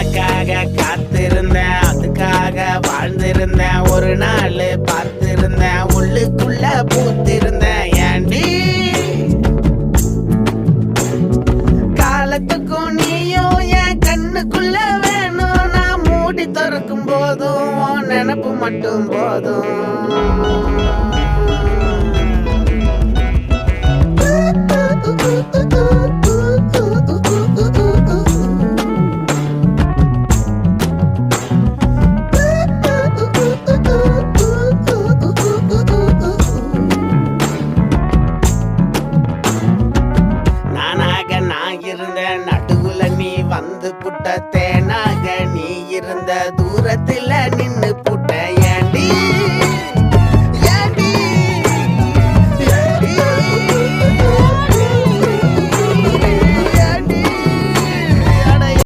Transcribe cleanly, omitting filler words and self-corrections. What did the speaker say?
உனக்காக காத்திருந்தேன், அதுக்காக வாழ்ந்திருந்தேன். ஒரு நாள் பார்த்திருந்தேன், உள்ளுக்குள்ள பூத்திருந்தேன். ஏண்டி காலத்துக்கும் நீயும் என் கண்ணுக்குள்ள வேணும். நான் மூடி திறக்கும் போதும் உன் நினப்பு மட்டும் போதும். நான் இருந்த நடுவுல நீ வந்து புட்ட தேனாக நீ இருந்த